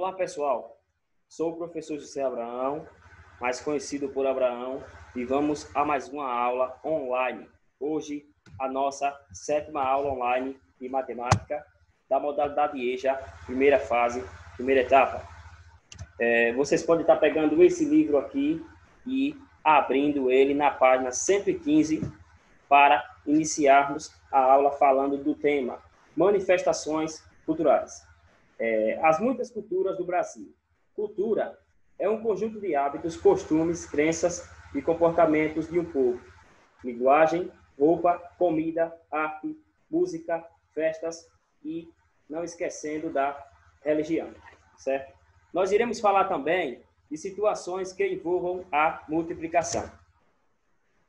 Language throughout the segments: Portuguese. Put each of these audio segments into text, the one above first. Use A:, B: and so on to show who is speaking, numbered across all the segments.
A: Olá, pessoal. Sou o professor José Abraão, mais conhecido por Abraão, e vamos a mais uma aula online. Hoje, a nossa 7ª aula online de matemática da modalidade EJA, primeira fase, primeira etapa. Vocês podem estar pegando esse livro aqui e abrindo ele na página 115 para iniciarmos a aula falando do tema manifestações culturais. As muitas culturas do Brasil. Cultura é um conjunto de hábitos, costumes, crenças e comportamentos de um povo. Linguagem, roupa, comida, arte, música, festas e não esquecendo da religião, certo? Nós iremos falar também de situações que envolvam a multiplicação.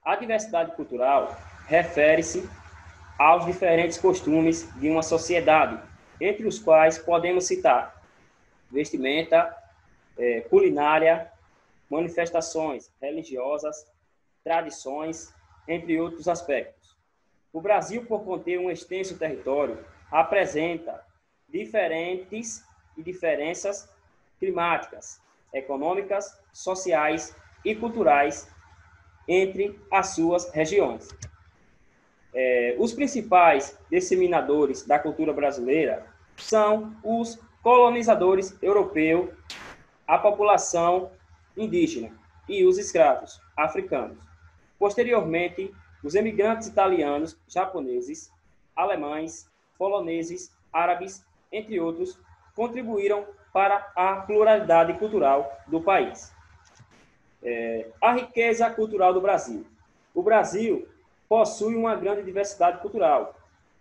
A: A diversidade cultural refere-se aos diferentes costumes de uma sociedade, entre os quais podemos citar vestimenta, culinária, manifestações religiosas, tradições, entre outros aspectos. O Brasil, por conter um extenso território, apresenta diferenças climáticas, econômicas, sociais e culturais entre as suas regiões. Os principais disseminadores da cultura brasileira são os colonizadores europeus, a população indígena e os escravos africanos. Posteriormente, os emigrantes italianos, japoneses, alemães, poloneses, árabes, entre outros, contribuíram para a pluralidade cultural do país. A riqueza cultural do Brasil. O Brasil possui uma grande diversidade cultural.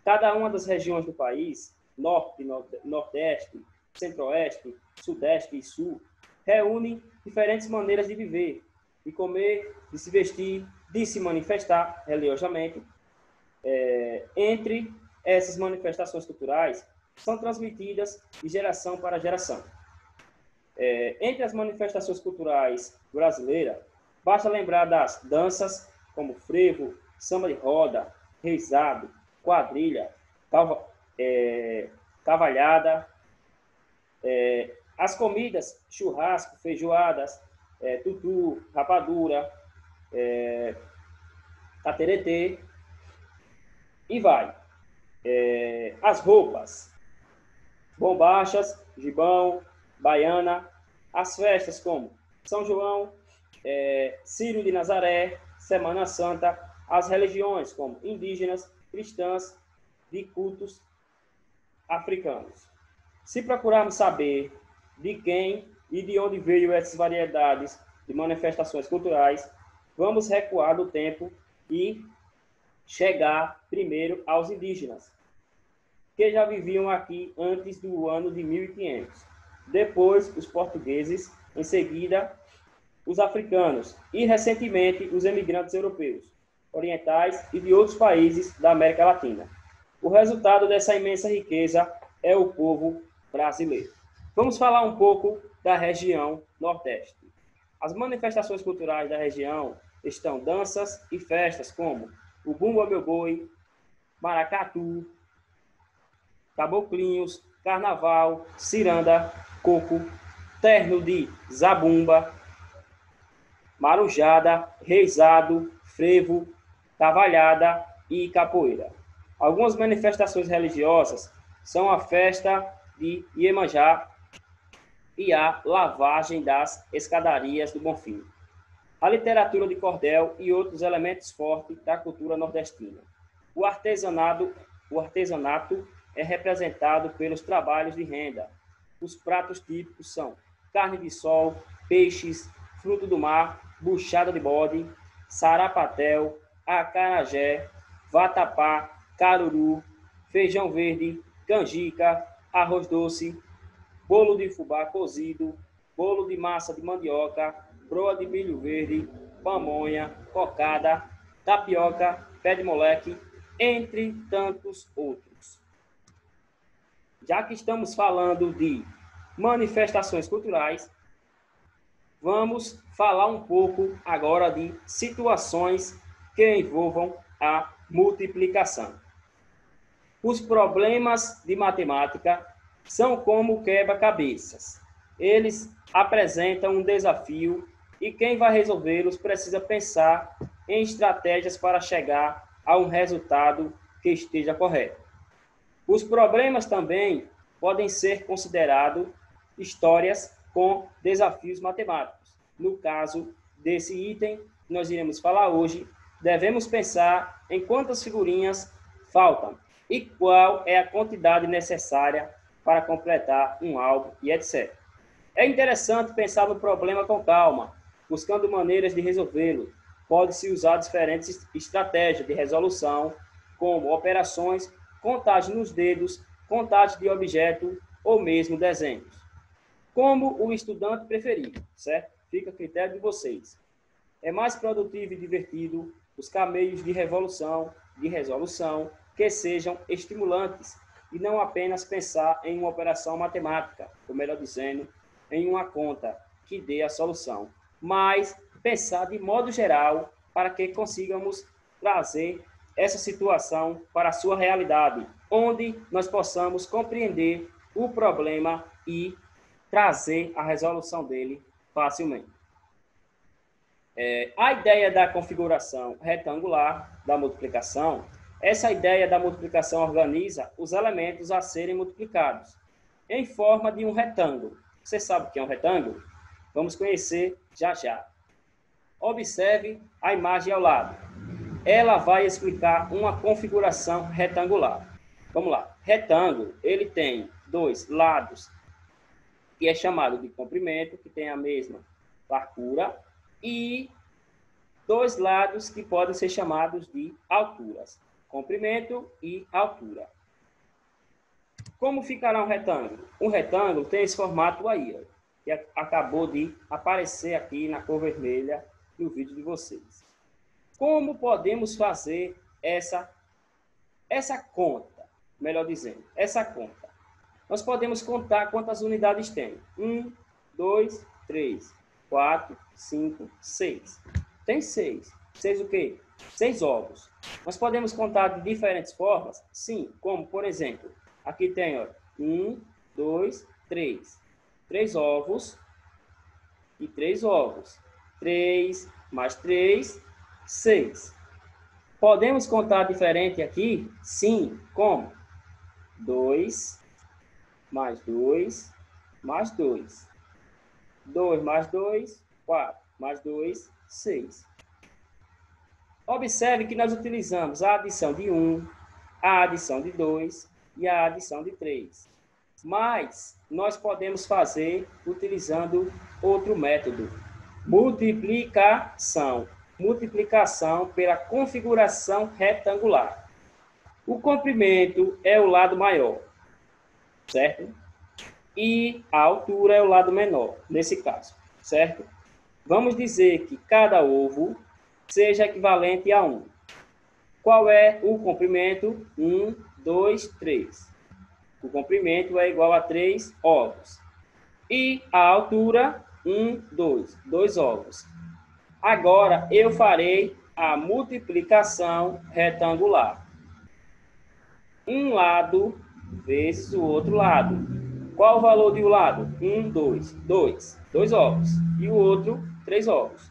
A: Cada uma das regiões do país, norte, nordeste, centro-oeste, sudeste e sul, reúne diferentes maneiras de viver, de comer, de se vestir, de se manifestar religiosamente. Entre essas manifestações culturais, são transmitidas de geração para geração. Entre as manifestações culturais brasileiras, basta lembrar das danças, como frevo, samba de roda, reizado, quadrilha, cavalhada, as comidas, churrasco, feijoadas, tutu, rapadura, tateretê, e vai. As roupas, bombachas, gibão, baiana, as festas como São João, Círio de Nazaré, Semana Santa, as religiões como indígenas, cristãs, de cultos africanos. Se procurarmos saber de quem e de onde veio essas variedades de manifestações culturais, vamos recuar no tempo e chegar primeiro aos indígenas, que já viviam aqui antes do ano de 1500. Depois, os portugueses, em seguida, os africanos e, recentemente, os emigrantes europeus, orientais e de outros países da América Latina. O resultado dessa imensa riqueza é o povo brasileiro. Vamos falar um pouco da região Nordeste. As manifestações culturais da região estão danças e festas como o Bumba Meu Boi, Maracatu, Caboclinhos, Carnaval, Ciranda, Coco, Terno de Zabumba, Marujada, Reizado, Frevo, Cavalhada e Capoeira. Algumas manifestações religiosas são a festa de Iemanjá e a lavagem das escadarias do Bonfim. A literatura de cordel e outros elementos fortes da cultura nordestina. O artesanato é representado pelos trabalhos de renda. Os pratos típicos são carne de sol, peixes, fruto do mar, buchada de bode, sarapatel, acarajé, vatapá, caruru, feijão verde, canjica, arroz doce, bolo de fubá cozido, bolo de massa de mandioca, broa de milho verde, pamonha, cocada, tapioca, pé de moleque, entre tantos outros. Já que estamos falando de manifestações culturais, vamos falar um pouco agora de situações que envolvam a multiplicação. Os problemas de matemática são como quebra-cabeças. eles apresentam um desafio e quem vai resolvê-los precisa pensar em estratégias para chegar a um resultado que esteja correto. Os problemas também podem ser considerados histórias com desafios matemáticos. No caso desse item que nós iremos falar hoje, devemos pensar em quantas figurinhas faltam e qual é a quantidade necessária para completar um álbum e etc. É interessante pensar no problema com calma, buscando maneiras de resolvê-lo. Pode-se usar diferentes estratégias de resolução, como operações, contagem nos dedos, contagem de objeto ou mesmo desenhos. Como o estudante preferir, certo? Fica a critério de vocês. É mais produtivo e divertido buscar meios de resolução, que sejam estimulantes e não apenas pensar em uma operação matemática, ou melhor dizendo, em uma conta que dê a solução, mas pensar de modo geral para que consigamos trazer essa situação para a sua realidade, onde nós possamos compreender o problema e trazer a resolução dele facilmente. A ideia da configuração retangular da multiplicação, essa ideia da multiplicação organiza os elementos a serem multiplicados em forma de um retângulo. Você sabe o que é um retângulo? Vamos conhecer já já. Observe a imagem ao lado. Ela vai explicar uma configuração retangular. Vamos lá. Retângulo, ele tem dois lados, que é chamado de comprimento, que tem a mesma largura, e dois lados que podem ser chamados de alturas. Comprimento e altura. Como ficará um retângulo? Um retângulo tem esse formato aí, ó, que acabou de aparecer aqui na cor vermelha no vídeo de vocês. Como podemos fazer essa conta? Melhor dizendo, essa conta. Nós podemos contar quantas unidades tem. 1, 2, 3, 4, 5, 6. Tem 6. 6 o quê? 6 ovos. Nós podemos contar de diferentes formas? Sim, como, por exemplo, aqui tem, ó, 1, 2, 3. 3 ovos e 3 ovos. 3 mais 3, 6. Podemos contar diferente aqui? Sim, como? 2 mais 2 mais 2. 2 mais 2, 4. Mais 2, 6. Observe que nós utilizamos a adição de 1, a adição de 2 e a adição de 3. Mas nós podemos fazer utilizando outro método. Multiplicação. Multiplicação pela configuração retangular. O comprimento é o lado maior, certo? E a altura é o lado menor, nesse caso, certo? Vamos dizer que cada ovo seja equivalente a 1. Qual é o comprimento? 1, 2, 3. O comprimento é igual a 3 ovos. E a altura, 1, 2. 2 ovos. Agora, eu farei a multiplicação retangular. Um lado vezes o outro lado. Qual o valor de um lado? 1, 2. 2. 2 ovos. E o outro, 3 ovos.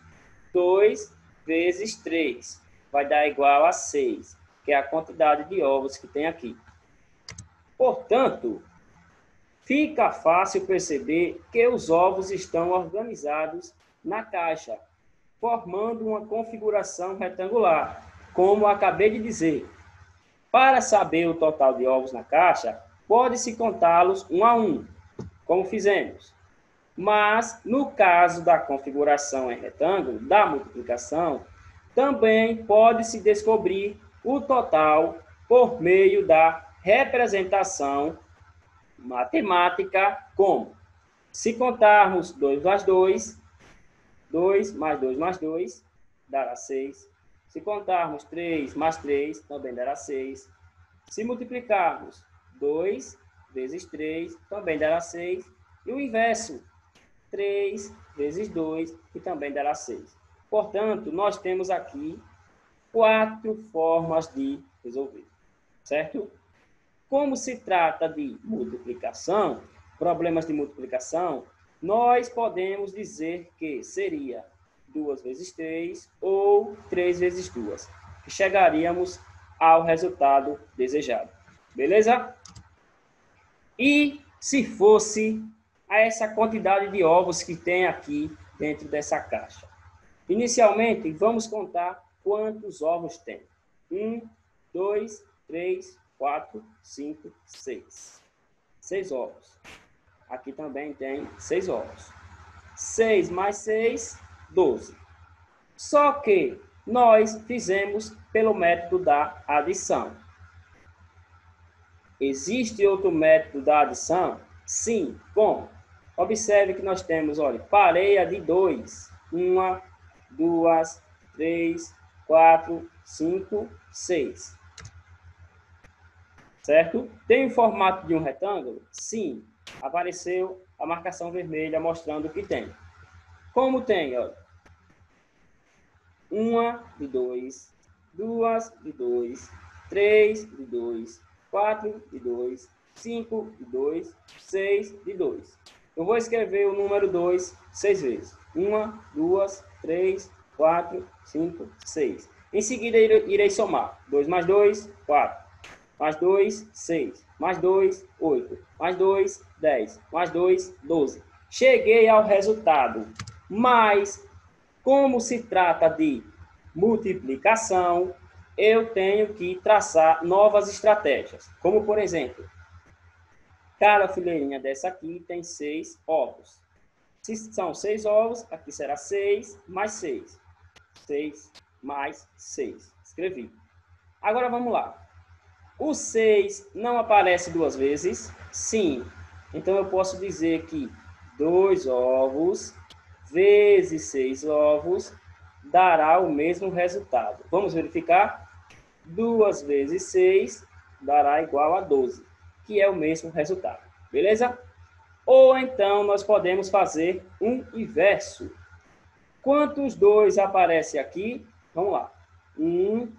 A: 2 vezes 3 vai dar igual a 6, que é a quantidade de ovos que tem aqui. Portanto, fica fácil perceber que os ovos estão organizados na caixa, formando uma configuração retangular, como acabei de dizer. Para saber o total de ovos na caixa, pode-se contá-los um a um, como fizemos. Mas, no caso da configuração em retângulo, da multiplicação, também pode-se descobrir o total por meio da representação matemática, como se contarmos 2 mais 2, 2 mais 2 mais 2, dará 6. Se contarmos 3 mais 3, também dará 6. Se multiplicarmos 2 vezes 3, também dará 6. E o inverso, 3 vezes 2, que também dará 6. Portanto, nós temos aqui 4 formas de resolver, certo? Como se trata de multiplicação, problemas de multiplicação, nós podemos dizer que seria 2 vezes 3 ou 3 vezes 2, que chegaríamos ao resultado desejado. Beleza? E se fosse a essa quantidade de ovos que tem aqui dentro dessa caixa? Inicialmente, vamos contar quantos ovos tem. 1, 2, 3, 4, 5, 6. 6 ovos. Aqui também tem 6 ovos. 6 mais 6, 12. Só que nós fizemos pelo método da adição. Existe outro método da adição? Sim. Como? Observe que nós temos, olha, pareia de 2. 1, 2, 3, 4, 5, 6. Certo? Tem o formato de um retângulo? Sim. Apareceu a marcação vermelha mostrando que tem. Como tem? Olha, 1 de 2, 2 de 2, 3 de 2, 4 de 2, 5 de 2, 6 de 2. Eu vou escrever o número 2 6 vezes. 1, 2, 3, 4, 5, 6. Em seguida, irei somar. 2 mais 2, 4. Mais 2, 6. Mais 2, 8. Mais 2, 10. Mais 2, 12. Cheguei ao resultado. Mas, como se trata de multiplicação, eu tenho que traçar novas estratégias. Como, por exemplo, cada fileirinha dessa aqui tem 6 ovos. Se são 6 ovos, aqui será 6 mais 6. 6 mais 6. Escrevi. Agora vamos lá. O 6 não aparece 2 vezes? Sim. Então eu posso dizer que 2 ovos vezes 6 ovos dará o mesmo resultado. Vamos verificar? 2 vezes 6 dará igual a 12, que é o mesmo resultado. Beleza? Ou então nós podemos fazer um inverso. Quantos 2 aparecem aqui? Vamos lá. 1,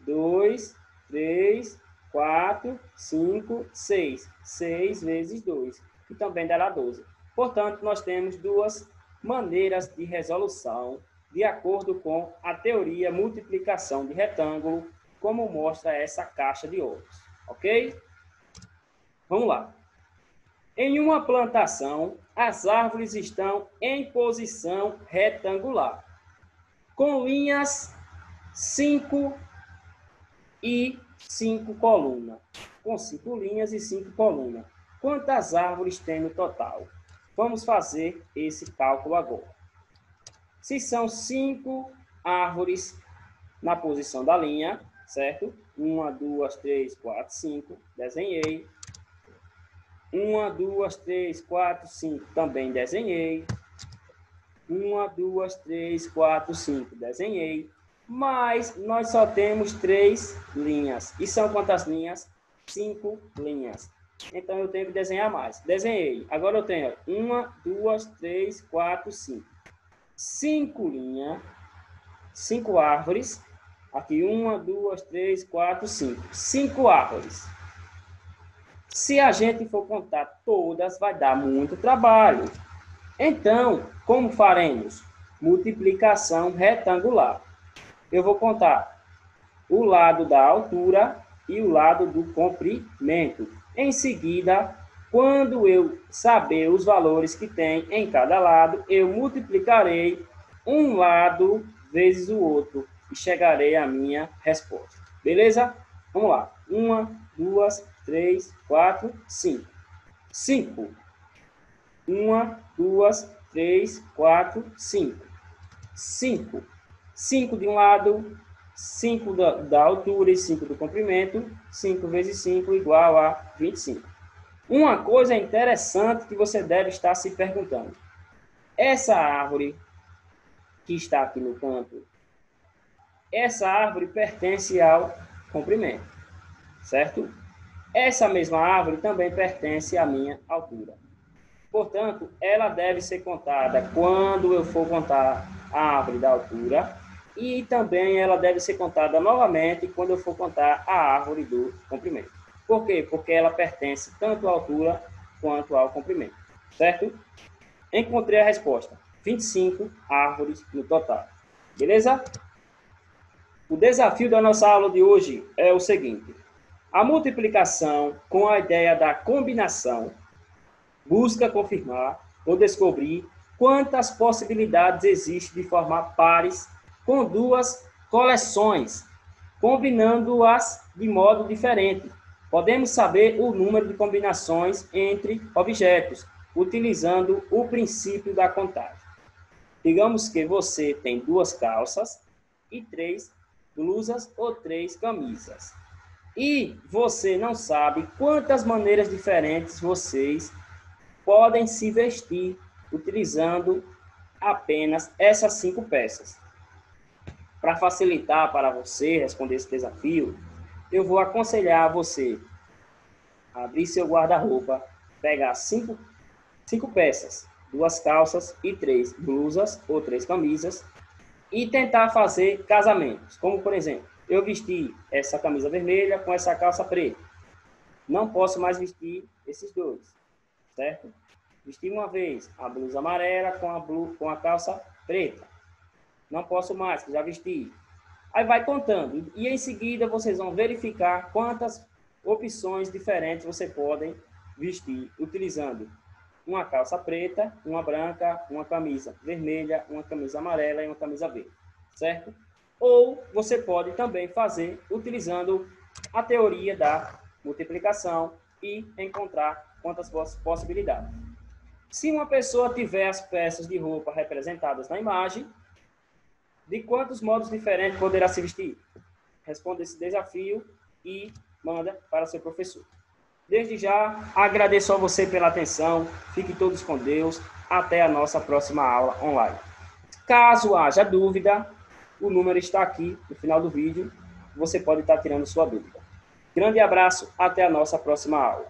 A: 2, 3, 4, 5, 6. 6 vezes 2, que também dará 12. Portanto, nós temos duas maneiras de resolução de acordo com a teoria multiplicação de retângulo, como mostra essa caixa de ovos. Ok? Vamos lá. Em uma plantação, as árvores estão em posição retangular, com linhas 5 e 5 colunas. Com 5 linhas e 5 colunas. Quantas árvores tem no total? Vamos fazer esse cálculo agora. Se são 5 árvores na posição da linha, certo? 1, 2, 3, 4, 5. Desenhei. 1, 2, 3, 4, 5. Também desenhei. 1, 2, 3, 4, 5. Desenhei. Mas nós só temos 3 linhas. E são quantas linhas? 5 linhas. Então eu tenho que desenhar mais. Desenhei. Agora eu tenho 1, 2, 3, 4, 5. 5 linhas. 5 árvores. Aqui 1, 2, 3, 4, 5. 5 árvores. Se a gente for contar todas, vai dar muito trabalho. Então, como faremos? Multiplicação retangular. Eu vou contar o lado da altura e o lado do comprimento. Em seguida, quando eu saber os valores que tem em cada lado, eu multiplicarei um lado vezes o outro e chegarei à minha resposta. Beleza? Vamos lá. 1, 2, 3, 4, 5. 5. 1, 2, 3, 4, 5. 5. 5 de um lado, 5 da altura e 5 do comprimento. 5 vezes 5 igual a 25. Uma coisa interessante que você deve estar se perguntando. Essa árvore que está aqui no canto, essa árvore pertence ao comprimento, certo? Essa mesma árvore também pertence à minha altura. Portanto, ela deve ser contada quando eu for contar a árvore da altura e também ela deve ser contada novamente quando eu for contar a árvore do comprimento. Por quê? Porque ela pertence tanto à altura quanto ao comprimento, certo? encontrei a resposta. 25 árvores no total. Beleza? O desafio da nossa aula de hoje é o seguinte. A multiplicação com a ideia da combinação busca confirmar ou descobrir quantas possibilidades existem de formar pares com duas coleções, combinando-as de modo diferente. Podemos saber o número de combinações entre objetos, utilizando o princípio da contagem. Digamos que você tem 2 calças e 3 blusas ou 3 camisas. E você não sabe quantas maneiras diferentes vocês podem se vestir utilizando apenas essas 5 peças. Para facilitar para você responder esse desafio, eu vou aconselhar você a abrir seu guarda-roupa, pegar 5 peças, 2 calças e 3 blusas ou 3 camisas e tentar fazer casamentos. Como, por exemplo, eu vesti essa camisa vermelha com essa calça preta. Não posso mais vestir esses dois, certo? Vesti uma vez a blusa amarela com a calça preta. Não posso mais, já vesti. Aí vai contando. E em seguida vocês vão verificar quantas opções diferentes você podem vestir, utilizando uma calça preta, uma branca, uma camisa vermelha, uma camisa amarela e uma camisa verde, certo? Ou você pode também fazer utilizando a teoria da multiplicação e encontrar quantas possibilidades. Se uma pessoa tiver as peças de roupa representadas na imagem, de quantos modos diferentes poderá se vestir? Responda esse desafio e manda para seu professor. Desde já, agradeço a você pela atenção. Fiquem todos com Deus. Até a nossa próxima aula online. Caso haja dúvida, o número está aqui no final do vídeo. Você pode estar tirando sua dúvida. Grande abraço. Até a nossa próxima aula.